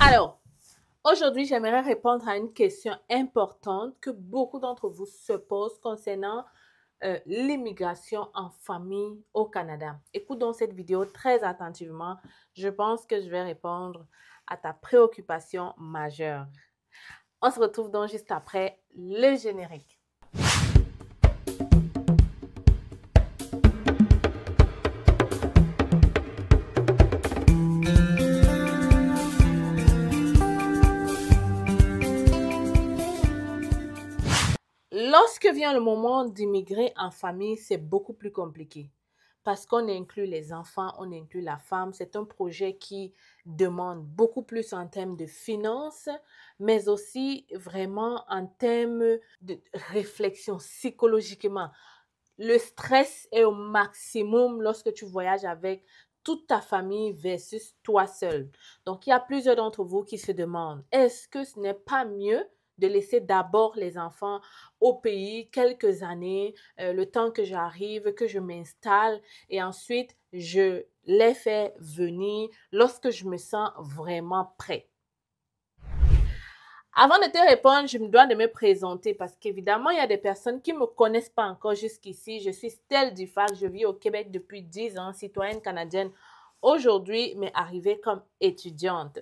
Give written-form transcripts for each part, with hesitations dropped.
Alors, aujourd'hui, j'aimerais répondre à une question importante que beaucoup d'entre vous se posent concernant l'immigration en famille au Canada. Écoute donc cette vidéo très attentivement. Je pense que je vais répondre à ta préoccupation majeure. On se retrouve donc juste après le générique. Lorsque vient le moment d'immigrer en famille, c'est beaucoup plus compliqué parce qu'on inclut les enfants, on inclut la femme. C'est un projet qui demande beaucoup plus en termes de finances, mais aussi vraiment en termes de réflexion psychologiquement. Le stress est au maximum lorsque tu voyages avec toute ta famille versus toi seul. Donc, il y a plusieurs d'entre vous qui se demandent, est-ce que ce n'est pas mieux de laisser d'abord les enfants au pays quelques années, le temps que j'arrive, que je m'installe et ensuite je les fais venir lorsque je me sens vraiment prêt. Avant de te répondre, je me dois de me présenter parce qu'évidemment, il y a des personnes qui ne me connaissent pas encore jusqu'ici. Je suis Stell Dufac, je vis au Québec depuis 10 ans, citoyenne canadienne aujourd'hui, mais arrivée comme étudiante.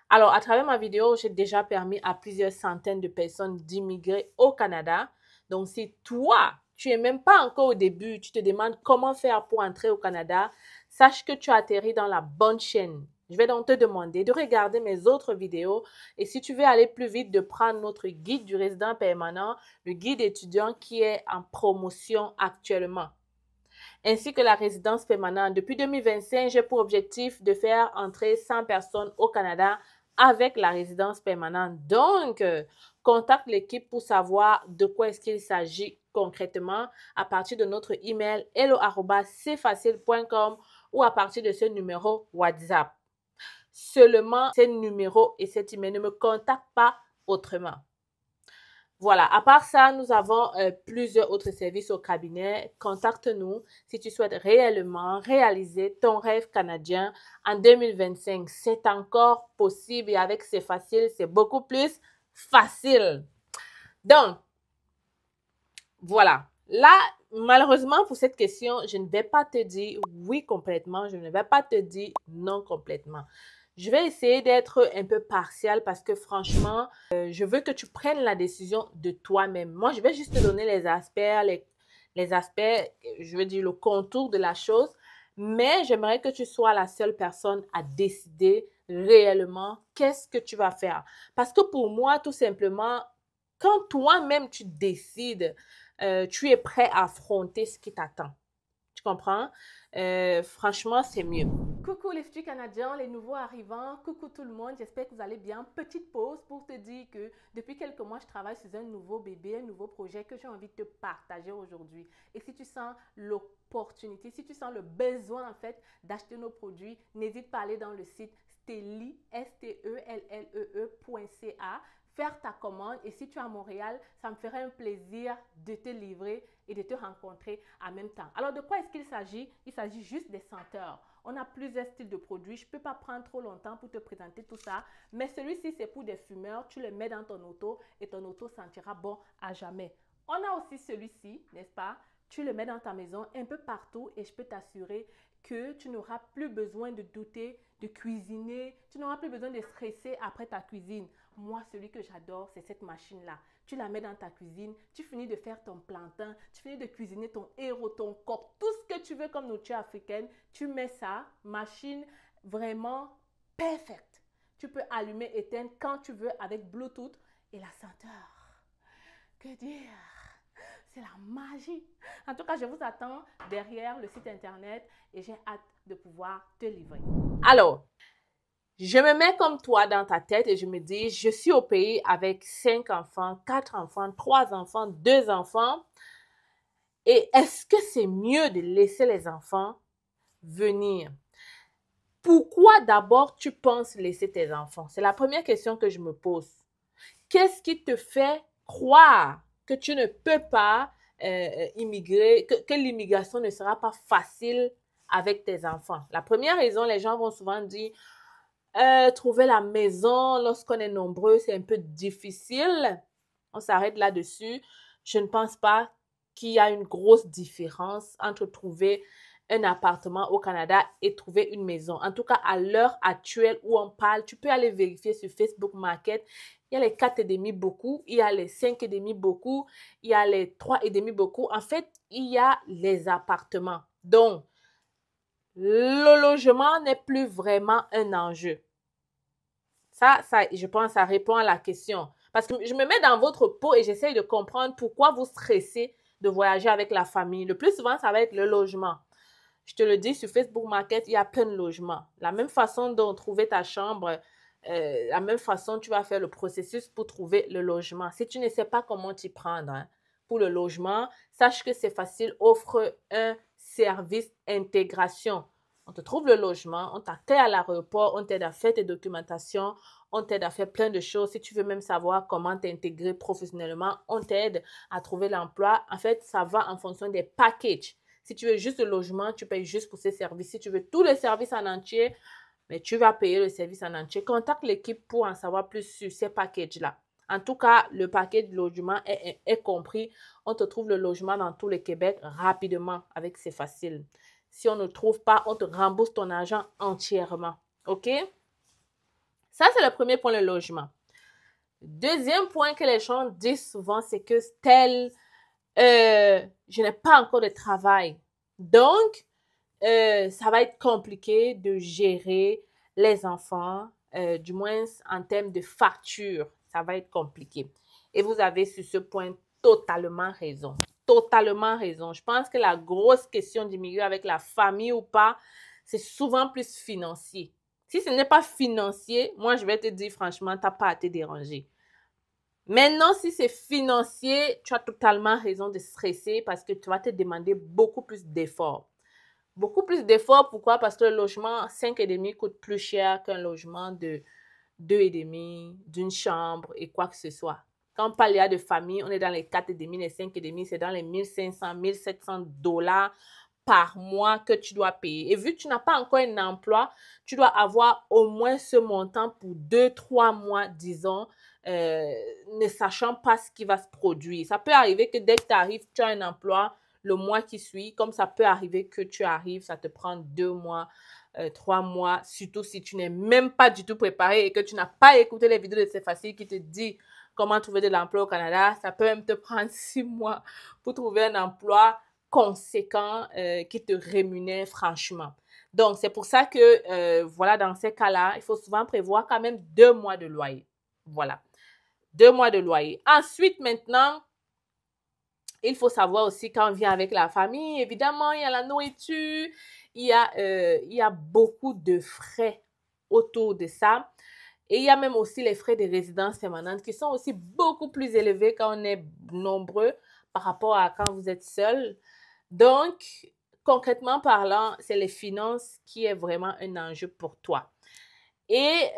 Alors, à travers ma vidéo, j'ai déjà permis à plusieurs centaines de personnes d'immigrer au Canada. Donc, si toi, tu n'es même pas encore au début, tu te demandes comment faire pour entrer au Canada, sache que tu atterris dans la bonne chaîne. Je vais donc te demander de regarder mes autres vidéos et si tu veux aller plus vite, de prendre notre guide du résident permanent, le guide étudiant qui est en promotion actuellement, ainsi que la résidence permanente. Depuis 2025, j'ai pour objectif de faire entrer 100 personnes au Canada avec la résidence permanente. Donc, contacte l'équipe pour savoir de quoi est-ce qu'il s'agit concrètement à partir de notre email hello@cfacile.com ou à partir de ce numéro WhatsApp. Seulement ces numéros et cet email, ne me contacte pas autrement. Voilà, à part ça, nous avons plusieurs autres services au cabinet. Contacte-nous si tu souhaites réellement réaliser ton rêve canadien en 2025. C'est encore possible et avec C'est Facile, c'est beaucoup plus facile. Donc, voilà. Là, malheureusement, pour cette question, je ne vais pas te dire oui complètement, je ne vais pas te dire non complètement. Je vais essayer d'être un peu partial parce que franchement, je veux que tu prennes la décision de toi-même. Moi, je vais juste te donner les aspects, les aspects, je veux dire le contour de la chose, mais j'aimerais que tu sois la seule personne à décider réellement qu'est-ce que tu vas faire. Parce que pour moi, tout simplement, quand toi-même tu décides, tu es prêt à affronter ce qui t'attend. Tu comprends? Franchement, c'est mieux. Coucou les futurs Canadiens, les nouveaux arrivants, coucou tout le monde, j'espère que vous allez bien. Petite pause pour te dire que depuis quelques mois, je travaille sur un nouveau bébé, un nouveau projet que j'ai envie de te partager aujourd'hui. Et si tu sens l'opportunité, si tu sens le besoin en fait d'acheter nos produits, n'hésite pas à aller dans le site Stellee, STELLEE.ca, faire ta commande et si tu es à Montréal, ça me ferait un plaisir de te livrer et de te rencontrer en même temps. Alors, de quoi est-ce qu'il s'agit? Il s'agit juste des senteurs. On a plusieurs styles de produits. Je ne peux pas prendre trop longtemps pour te présenter tout ça, mais celui-ci, c'est pour des fumeurs. Tu le mets dans ton auto et ton auto sentira bon à jamais. On a aussi celui-ci, n'est-ce pas? Tu le mets dans ta maison un peu partout et je peux t'assurer que tu n'auras plus besoin de douter, de cuisiner. Tu n'auras plus besoin de stresser après ta cuisine. Moi, celui que j'adore, c'est cette machine-là. Tu la mets dans ta cuisine, tu finis de faire ton plantain, tu finis de cuisiner ton héros, ton coq, tout ce que tu veux comme nourriture africaine. Tu mets ça, machine vraiment parfaite. Tu peux allumer, éteindre quand tu veux avec Bluetooth et la senteur. Que dire? C'est la magie. En tout cas, je vous attends derrière le site internet et j'ai hâte de pouvoir te livrer. Alors, je me mets comme toi dans ta tête et je me dis, je suis au pays avec 5 enfants, 4 enfants, 3 enfants, 2 enfants. Et est-ce que c'est mieux de laisser les enfants venir? Pourquoi d'abord tu penses laisser tes enfants? C'est la première question que je me pose. Qu'est-ce qui te fait croire que tu ne peux pas immigrer, que l'immigration ne sera pas facile avec tes enfants? La première raison, les gens vont souvent dire, Trouver la maison lorsqu'on est nombreux, c'est un peu difficile. On s'arrête là-dessus. Je ne pense pas qu'il y a une grosse différence entre trouver un appartement au Canada et trouver une maison. En tout cas, à l'heure actuelle où on parle, tu peux aller vérifier sur Facebook Market. Il y a les 4,5 beaucoup, il y a les 5,5 beaucoup, il y a les 3,5 beaucoup. En fait, il y a les appartements. Donc, le logement n'est plus vraiment un enjeu. Ça, je pense, ça répond à la question. Parce que je me mets dans votre peau et j'essaye de comprendre pourquoi vous stressez de voyager avec la famille. Le plus souvent, ça va être le logement. Je te le dis, sur Facebook Market, il y a plein de logements. La même façon dont trouver ta chambre, la même façon, tu vas faire le processus pour trouver le logement. Si tu ne sais pas comment t'y prendre hein, pour le logement, sache que c'est facile. Offre un service intégration. On te trouve le logement, on t'accueille à l'aéroport, on t'aide à faire tes documentations, on t'aide à faire plein de choses. Si tu veux même savoir comment t'intégrer professionnellement, on t'aide à trouver l'emploi. En fait, ça va en fonction des packages. Si tu veux juste le logement, tu payes juste pour ces services. Si tu veux tous les services en entier, mais tu vas payer le service en entier. Contacte l'équipe pour en savoir plus sur ces packages-là. En tout cas, le paquet de logement est compris. On te trouve le logement dans tout le Québec rapidement. Avec c'est facile. Si on ne trouve pas, on te rembourse ton argent entièrement. OK? Ça, c'est le premier point, le logement. Deuxième point que les gens disent souvent, c'est que je n'ai pas encore de travail. Donc, ça va être compliqué de gérer les enfants, du moins en termes de facture. Ça va être compliqué. Et vous avez sur ce point totalement raison. Totalement raison. Je pense que la grosse question d'immigrer avec la famille ou pas, c'est souvent plus financier. Si ce n'est pas financier, moi, je vais te dire franchement, tu n'as pas à te déranger. Maintenant, si c'est financier, tu as totalement raison de stresser parce que tu vas te demander beaucoup plus d'efforts. Beaucoup plus d'efforts, pourquoi? Parce que le logement 5,5 coûte plus cher qu'un logement de 2,5, d'une chambre et quoi que ce soit. Quand on parle de famille, on est dans les 4,5, les 5,5, c'est dans les 1500, 1700 $ par mois que tu dois payer. Et vu que tu n'as pas encore un emploi, tu dois avoir au moins ce montant pour 2-3 mois, disons, ne sachant pas ce qui va se produire. Ça peut arriver que dès que tu arrives, tu as un emploi le mois qui suit, comme ça peut arriver que tu arrives, ça te prend 2 mois, 3 mois, surtout si tu n'es même pas du tout préparé et que tu n'as pas écouté les vidéos de C'est Facile qui te dit comment trouver de l'emploi au Canada. Ça peut même te prendre 6 mois pour trouver un emploi conséquent qui te rémunère franchement. Donc, c'est pour ça que, voilà, dans ces cas-là, il faut souvent prévoir quand même 2 mois de loyer. Voilà, 2 mois de loyer. Ensuite, maintenant, il faut savoir aussi quand on vient avec la famille, évidemment, il y a la nourriture, il y a beaucoup de frais autour de ça. Et il y a même aussi les frais de résidence permanente qui sont aussi beaucoup plus élevés quand on est nombreux par rapport à quand vous êtes seul. Donc, concrètement parlant, c'est les finances qui est vraiment un enjeu pour toi. Et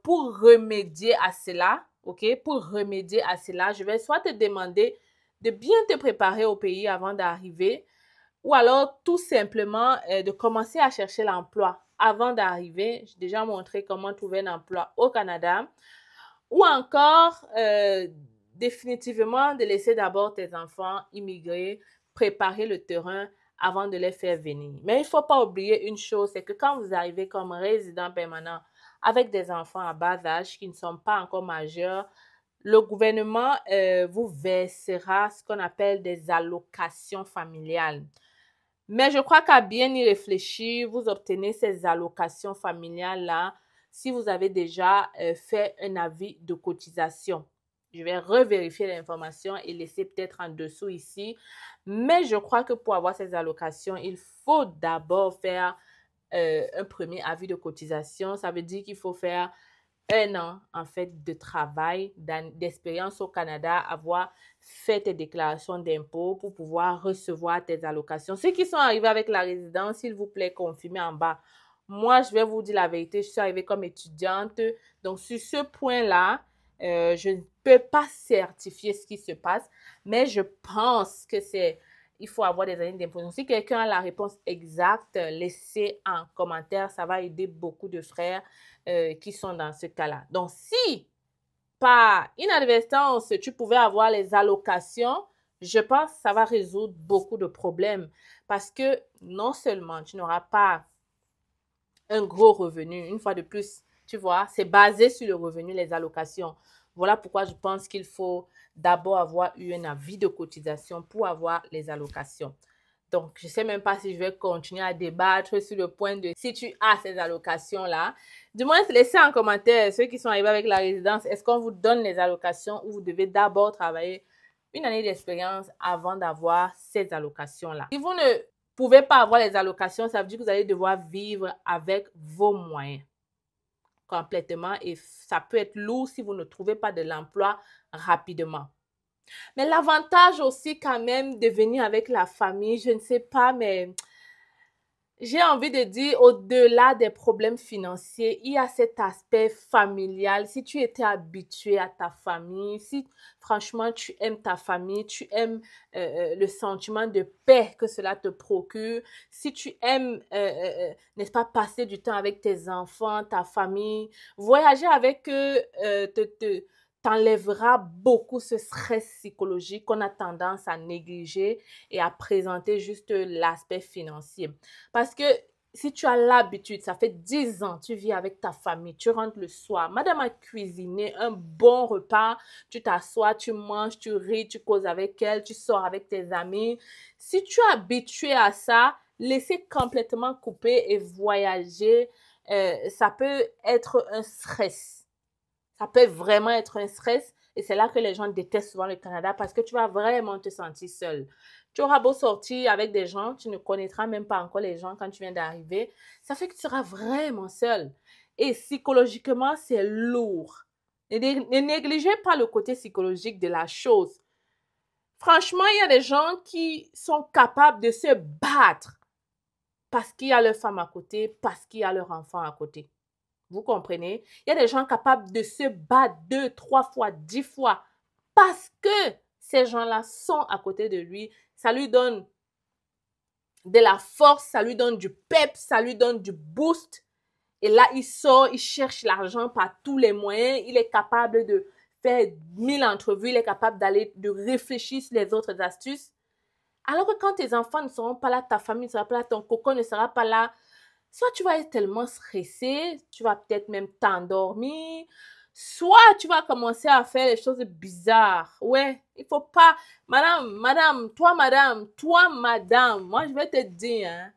pour remédier à cela, OK, pour remédier à cela, je vais soit te demander de bien te préparer au pays avant d'arriver ou alors tout simplement de commencer à chercher l'emploi avant d'arriver. J'ai déjà montré comment trouver un emploi au Canada ou encore définitivement de laisser d'abord tes enfants immigrer, préparer le terrain avant de les faire venir. Mais il ne faut pas oublier une chose, c'est que quand vous arrivez comme résident permanent avec des enfants à bas âge qui ne sont pas encore majeurs, le gouvernement vous versera ce qu'on appelle des allocations familiales. Mais je crois qu'à bien y réfléchir, vous obtenez ces allocations familiales-là si vous avez déjà fait un avis de cotisation. Je vais revérifier l'information et laisser peut-être en dessous ici. Mais je crois que pour avoir ces allocations, il faut d'abord faire un premier avis de cotisation. Ça veut dire qu'il faut faire 1 an, en fait, de travail, d'expérience au Canada, avoir fait tes déclarations d'impôts pour pouvoir recevoir tes allocations. Ceux qui sont arrivés avec la résidence, s'il vous plaît, confirmez en bas. Moi, je vais vous dire la vérité, je suis arrivée comme étudiante. Donc, sur ce point-là, je ne peux pas certifier ce qui se passe, mais je pense que c'est il faut avoir des années d'imposition. Si quelqu'un a la réponse exacte, laissez en commentaire. Ça va aider beaucoup de frères qui sont dans ce cas-là. Donc, si par inadvertance, tu pouvais avoir les allocations, je pense que ça va résoudre beaucoup de problèmes parce que non seulement tu n'auras pas un gros revenu, une fois de plus, tu vois, c'est basé sur le revenu, les allocations. Voilà pourquoi je pense qu'il faut d'abord avoir eu un avis de cotisation pour avoir les allocations. Donc, je ne sais même pas si je vais continuer à débattre sur le point de si tu as ces allocations-là. Du moins, laissez en commentaire ceux qui sont arrivés avec la résidence. Est-ce qu'on vous donne les allocations ou vous devez d'abord travailler une année d'expérience avant d'avoir ces allocations-là? Si vous ne pouvez pas avoir les allocations, ça veut dire que vous allez devoir vivre avec vos moyens complètement et ça peut être lourd si vous ne trouvez pas de l'emploi rapidement. Mais l'avantage aussi quand même de venir avec la famille, je ne sais pas, mais j'ai envie de dire au-delà des problèmes financiers, il y a cet aspect familial. Si tu étais habitué à ta famille, si franchement tu aimes ta famille, tu aimes le sentiment de paix que cela te procure, si tu aimes, n'est-ce pas, passer du temps avec tes enfants, ta famille, voyager avec eux, t'enlèvera beaucoup ce stress psychologique qu'on a tendance à négliger et à présenter juste l'aspect financier. Parce que si tu as l'habitude, ça fait 10 ans, tu vis avec ta famille, tu rentres le soir, madame a cuisiné un bon repas, tu t'assois, tu manges, tu ris, tu causes avec elle, tu sors avec tes amis. Si tu es habitué à ça, laisser complètement couper et voyager, ça peut être un stress. Ça peut vraiment être un stress et c'est là que les gens détestent souvent le Canada parce que tu vas vraiment te sentir seul. Tu auras beau sortir avec des gens, tu ne connaîtras même pas encore les gens quand tu viens d'arriver. Ça fait que tu seras vraiment seul. Et psychologiquement, c'est lourd. Ne négligez pas le côté psychologique de la chose. Franchement, il y a des gens qui sont capables de se battre parce qu'il y a leur femme à côté, parce qu'il y a leur enfant à côté. Vous comprenez? Il y a des gens capables de se battre 2, 3 fois, 10 fois parce que ces gens-là sont à côté de lui. Ça lui donne de la force, ça lui donne du pep, ça lui donne du boost. Et là, il sort, il cherche l'argent par tous les moyens. Il est capable de faire 1000 entrevues. Il est capable de réfléchir sur les autres astuces. Alors que quand tes enfants ne seront pas là, ta famille ne sera pas là, ton cocon ne sera pas là, soit tu vas être tellement stressé, tu vas peut-être même t'endormir, soit tu vas commencer à faire des choses bizarres. Ouais, il faut pas, madame, toi, moi je vais te dire,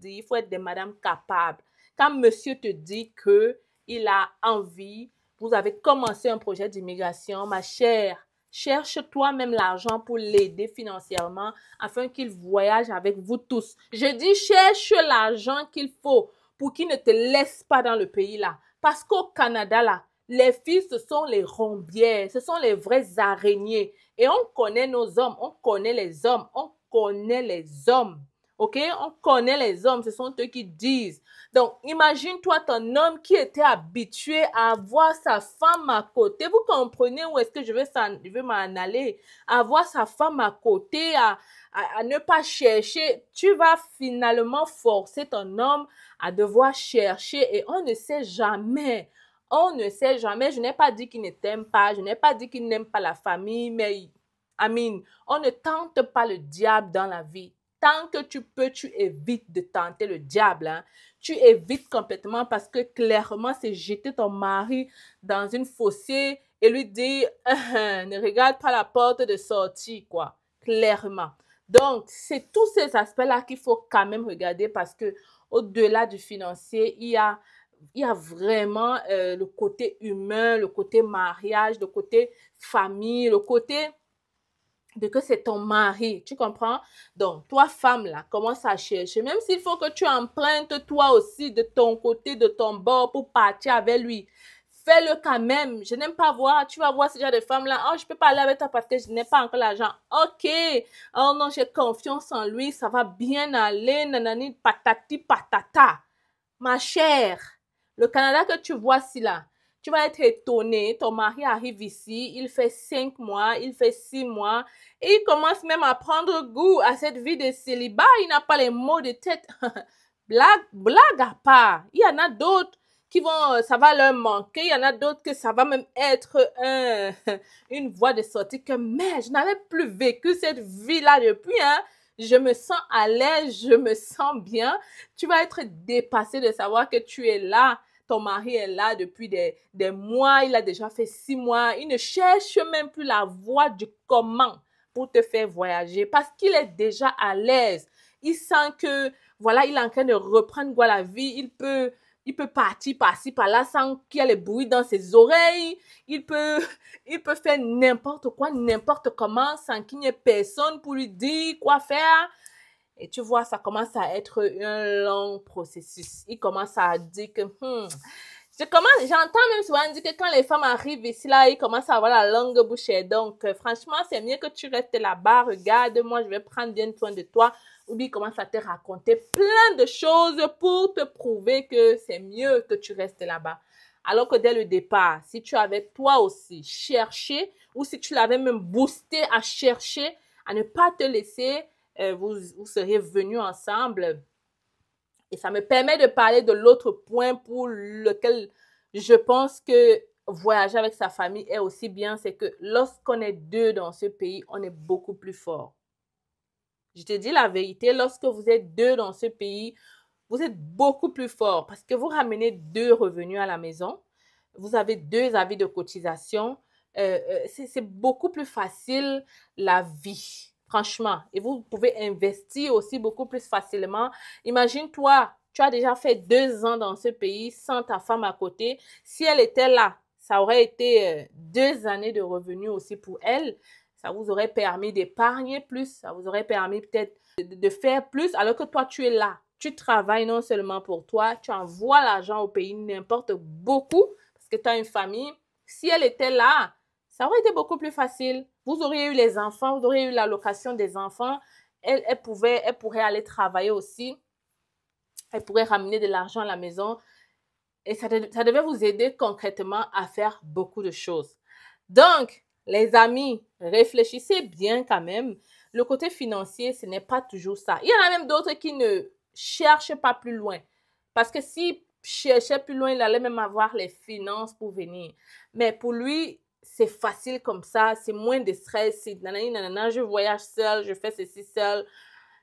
il faut être des madames capables. Quand monsieur te dit que il a envie, vous avez commencé un projet d'immigration, ma chère, cherche toi-même l'argent pour l'aider financièrement afin qu'il voyage avec vous tous. Je dis cherche l'argent qu'il faut pour qu'il ne te laisse pas dans le pays là. Parce qu'au Canada là, les filles ce sont les rombières, ce sont les vraies araignées. Et on connaît nos hommes, on connaît les hommes, on connaît les hommes. Ok? On connaît les hommes, ce sont eux qui disent. Donc, imagine-toi ton homme qui était habitué à avoir sa femme à côté. Vous comprenez où est-ce que je veux m'en aller? Avoir sa femme à côté, à ne pas chercher. Tu vas finalement forcer ton homme à devoir chercher et on ne sait jamais. On ne sait jamais. Je n'ai pas dit qu'il ne t'aime pas. Je n'ai pas dit qu'il n'aime pas la famille, mais on ne tente pas le diable dans la vie. Tant que tu peux, tu évites de tenter le diable. Hein. Tu évites complètement parce que clairement, c'est jeter ton mari dans une fossée et lui dire ne regarde pas la porte de sortie, quoi. Clairement. Donc, c'est tous ces aspects-là qu'il faut quand même regarder parce que au-delà du financier, il y a vraiment le côté humain, le côté mariage, le côté famille, le côté de que c'est ton mari, tu comprends? Donc, toi, femme, là, commence à chercher. Même s'il faut que tu empruntes toi aussi de ton côté, de ton bord pour partir avec lui. Fais-le quand même. Je n'aime pas voir, tu vas voir ce genre de femme-là. Oh, je peux pas aller avec toi parce que je n'ai pas encore l'argent. Ok. Oh non, j'ai confiance en lui, ça va bien aller. Nanani, patati, patata. Ma chère, le Canada que tu vois ici, là, Tu vas être étonné, ton mari arrive ici, il fait 5 mois, il fait 6 mois, et il commence même à prendre goût à cette vie de célibat. Il n'a pas les mots de tête. Blague à part. Il y en a d'autres qui vont, ça va leur manquer. Il y en a d'autres que ça va même être une voie de sortie que, mais je n'avais plus vécu cette vie-là depuis, hein. Je me sens à l'aise, je me sens bien. Tu vas être dépassé de savoir que tu es là. Ton mari est là depuis des mois, il a déjà fait 6 mois. Il ne cherche même plus la voie du comment pour te faire voyager parce qu'il est déjà à l'aise. Il sent que, voilà, il est en train de reprendre goût à la vie. Il peut partir par-ci, par-là sans qu'il y ait les bruits dans ses oreilles. Il peut faire n'importe quoi, n'importe comment sans qu'il n'y ait personne pour lui dire quoi faire. Et tu vois, ça commence à être un long processus. Il commence à dire que, j'entends même souvent dire que quand les femmes arrivent ici, là, ils commencent à avoir la langue bouchée. Donc, franchement, c'est mieux que tu restes là-bas. Regarde, moi, je vais prendre bien soin de toi. Ou bien, il commence à te raconter plein de choses pour te prouver que c'est mieux que tu restes là-bas. Alors que dès le départ, si tu avais toi aussi cherché, ou si tu l'avais même boosté à chercher, à ne pas te laisser, vous seriez venus ensemble. Et ça me permet de parler de l'autre point pour lequel je pense que voyager avec sa famille est aussi bien, c'est que lorsqu'on est deux dans ce pays, on est beaucoup plus fort. Je te dis la vérité, lorsque vous êtes deux dans ce pays, vous êtes beaucoup plus fort parce que vous ramenez 2 revenus à la maison, vous avez 2 avis de cotisation, c'est beaucoup plus facile la vie. Franchement, et vous pouvez investir aussi beaucoup plus facilement. Imagine-toi, tu as déjà fait 2 ans dans ce pays sans ta femme à côté. Si elle était là, ça aurait été 2 années de revenus aussi pour elle. Ça vous aurait permis d'épargner plus, ça vous aurait permis peut-être de faire plus, alors que toi, tu es là. Tu travailles non seulement pour toi, tu envoies l'argent au pays, n'importe beaucoup, parce que tu as une famille. Si elle était là, ça aurait été beaucoup plus facile. Vous auriez eu les enfants, vous auriez eu l'allocation des enfants. Elle pourrait aller travailler aussi. Elle pourrait ramener de l'argent à la maison. Et ça devait vous aider concrètement à faire beaucoup de choses. Donc, les amis, réfléchissez bien quand même. Le côté financier, ce n'est pas toujours ça. Il y en a même d'autres qui ne cherchent pas plus loin. Parce que s'il cherchait plus loin, il allait même avoir les finances pour venir. Mais pour lui, c'est facile comme ça, c'est moins de stress, c'est nanana, je voyage seul, je fais ceci seul.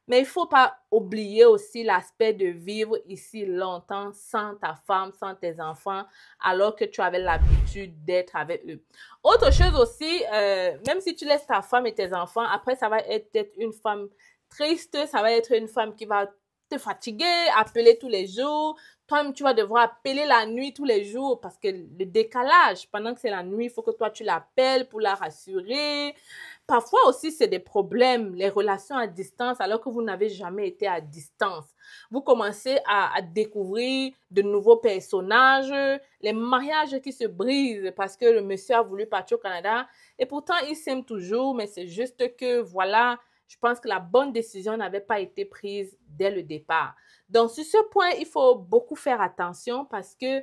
Mais il ne faut pas oublier aussi l'aspect de vivre ici longtemps sans ta femme, sans tes enfants, alors que tu avais l'habitude d'être avec eux. Autre chose aussi, même si tu laisses ta femme et tes enfants, après ça va être peut-être une femme triste, ça va être une femme qui va te fatiguer, appeler tous les jours. Toi-même, tu vas devoir appeler la nuit tous les jours parce que le décalage, pendant que c'est la nuit, il faut que toi, tu l'appelles pour la rassurer. Parfois aussi, c'est des problèmes, les relations à distance, alors que vous n'avez jamais été à distance. Vous commencez à découvrir de nouveaux personnages, les mariages qui se brisent parce que le monsieur a voulu partir au Canada. Et pourtant, ils s'aiment toujours, mais c'est juste que, voilà, je pense que la bonne décision n'avait pas été prise dès le départ. Donc, sur ce point, il faut beaucoup faire attention parce que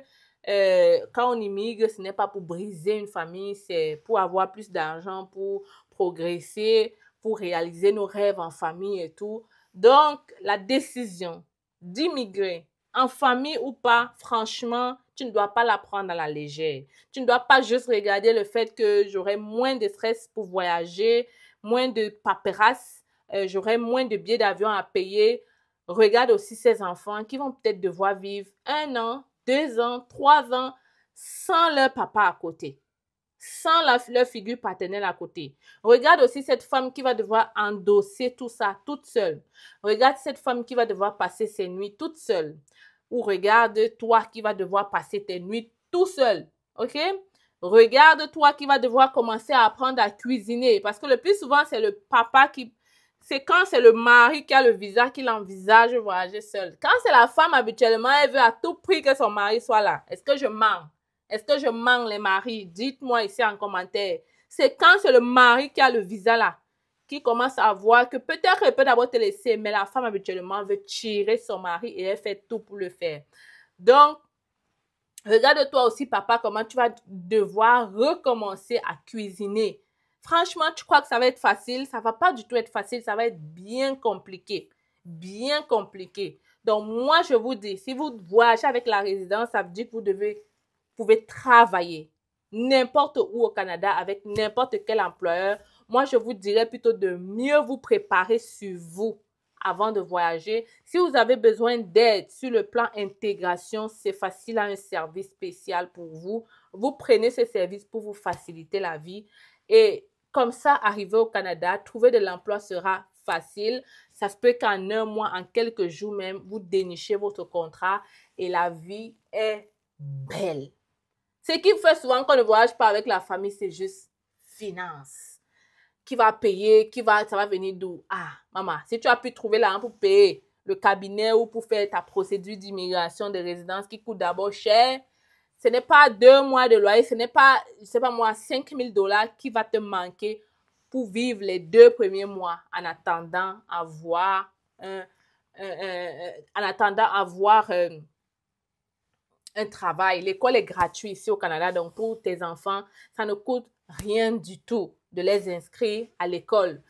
quand on immigre, ce n'est pas pour briser une famille, c'est pour avoir plus d'argent, pour progresser, pour réaliser nos rêves en famille et tout. Donc, la décision d'immigrer, en famille ou pas, franchement, tu ne dois pas la prendre à la légère. Tu ne dois pas juste regarder le fait que j'aurai moins de stress pour voyager, moins de paperasse, j'aurai moins de billets d'avion à payer. Regarde aussi ces enfants qui vont peut-être devoir vivre 1 an, 2 ans, 3 ans sans leur papa à côté, sans leur figure paternelle à côté. Regarde aussi cette femme qui va devoir endosser tout ça toute seule. Regarde cette femme qui va devoir passer ses nuits toute seule. Ou regarde toi qui va devoir passer tes nuits tout seul. OK? Regarde toi qui va devoir commencer à apprendre à cuisiner. Parce que le plus souvent, c'est le papa qui... C'est quand c'est le mari qui a le visa qu'il envisage voyager seul. Quand c'est la femme, habituellement, elle veut à tout prix que son mari soit là. Est-ce que je mens? Est-ce que je mens les maris? Dites-moi ici en commentaire. C'est quand c'est le mari qui a le visa là, qui commence à voir que peut-être elle peut d'abord te laisser, mais la femme habituellement veut tirer son mari et elle fait tout pour le faire. Donc, Regarde-toi aussi, papa, comment tu vas devoir recommencer à cuisiner. Franchement, tu crois que ça va être facile? Ça va pas du tout être facile, ça va être bien compliqué. Bien compliqué. Donc, moi, je vous dis, si vous voyagez avec la résidence, ça veut dire que vous pouvez travailler n'importe où au Canada avec n'importe quel employeur. Moi, je vous dirais plutôt de mieux vous préparer sur vous avant de voyager. Si vous avez besoin d'aide sur le plan intégration, c'est facile, à un service spécial pour vous. Vous prenez ce service pour vous faciliter la vie. Et comme ça, arriver au Canada, trouver de l'emploi sera facile. Ça se peut qu'en un mois, en quelques jours même, vous dénichez votre contrat et la vie est belle. Ce qui fait souvent qu'on ne voyage pas avec la famille, c'est juste finance. Qui va payer, ça va venir d'où? Ah, maman, si tu as pu trouver l'argent pour payer le cabinet ou pour faire ta procédure d'immigration de résidence qui coûte d'abord cher, ce n'est pas 2 mois de loyer, ce n'est pas, je sais pas moi, 5 000 $ qui va te manquer pour vivre les 2 premiers mois en attendant avoir un travail. L'école est gratuite ici au Canada, donc pour tes enfants, ça ne coûte rien du tout de les inscrire à l'école.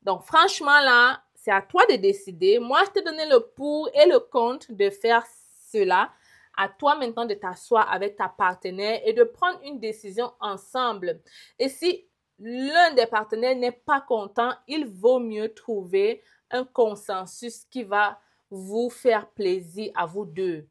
Donc, franchement, là, c'est à toi de décider. Moi, je t'ai donné le pour et le contre de faire cela. À toi maintenant de t'asseoir avec ta partenaire et de prendre une décision ensemble. Et si l'un des partenaires n'est pas content, il vaut mieux trouver un consensus qui va vous faire plaisir à vous deux.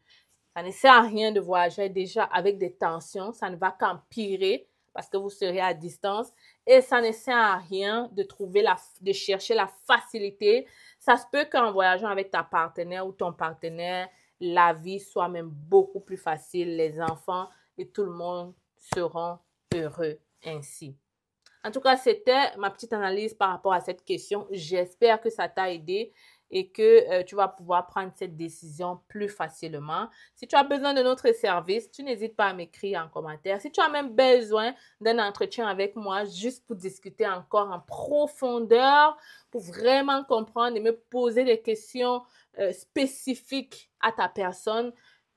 Ça ne sert à rien de voyager déjà avec des tensions. Ça ne va qu'empirer parce que vous serez à distance. Et ça ne sert à rien de chercher la facilité. Ça se peut qu'en voyageant avec ta partenaire ou ton partenaire, la vie soit même beaucoup plus facile. Les enfants et tout le monde seront heureux ainsi. En tout cas, c'était ma petite analyse par rapport à cette question. J'espère que ça t'a aidé et que tu vas pouvoir prendre cette décision plus facilement. Si tu as besoin de notre service, tu n'hésites pas à m'écrire en commentaire. Si tu as même besoin d'un entretien avec moi, juste pour discuter encore en profondeur, pour vraiment comprendre et me poser des questions spécifiques à ta personne,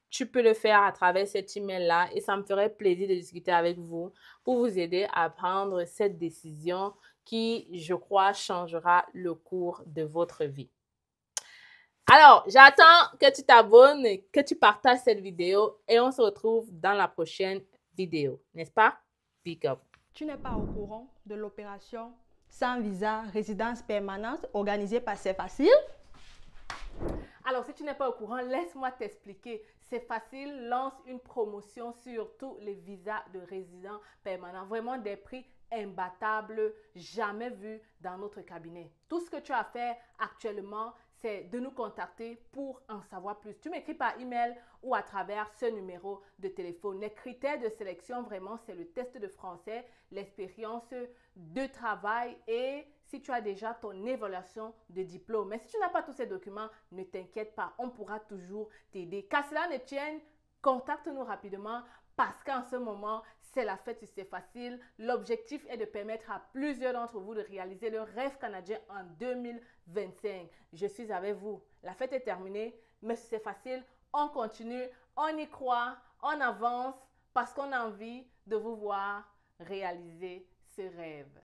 tu peux le faire à travers cet email-là et ça me ferait plaisir de discuter avec vous pour vous aider à prendre cette décision qui, je crois, changera le cours de votre vie. Alors, j'attends que tu t'abonnes, que tu partages cette vidéo et on se retrouve dans la prochaine vidéo. N'est-ce pas? Pick up. Tu n'es pas au courant de l'opération sans visa résidence permanente organisée par C'est Facile? Alors, si tu n'es pas au courant, laisse-moi t'expliquer. C'est facile, lance une promotion sur tous les visas de résidents permanents. Vraiment des prix imbattables, jamais vus dans notre cabinet. Tout ce que tu as à faire actuellement, c'est de nous contacter pour en savoir plus. Tu m'écris par email ou à travers ce numéro de téléphone. Les critères de sélection, vraiment, c'est le test de français, l'expérience de travail et si tu as déjà ton évaluation de diplôme. Mais si tu n'as pas tous ces documents, ne t'inquiète pas, on pourra toujours t'aider. Qu'à cela ne tienne, contacte-nous rapidement parce qu'en ce moment, c'est la fête, c'est facile. L'objectif est de permettre à plusieurs d'entre vous de réaliser le rêve canadien en 2025. Je suis avec vous. La fête est terminée, mais c'est facile. On continue, on y croit, on avance parce qu'on a envie de vous voir réaliser ce rêve.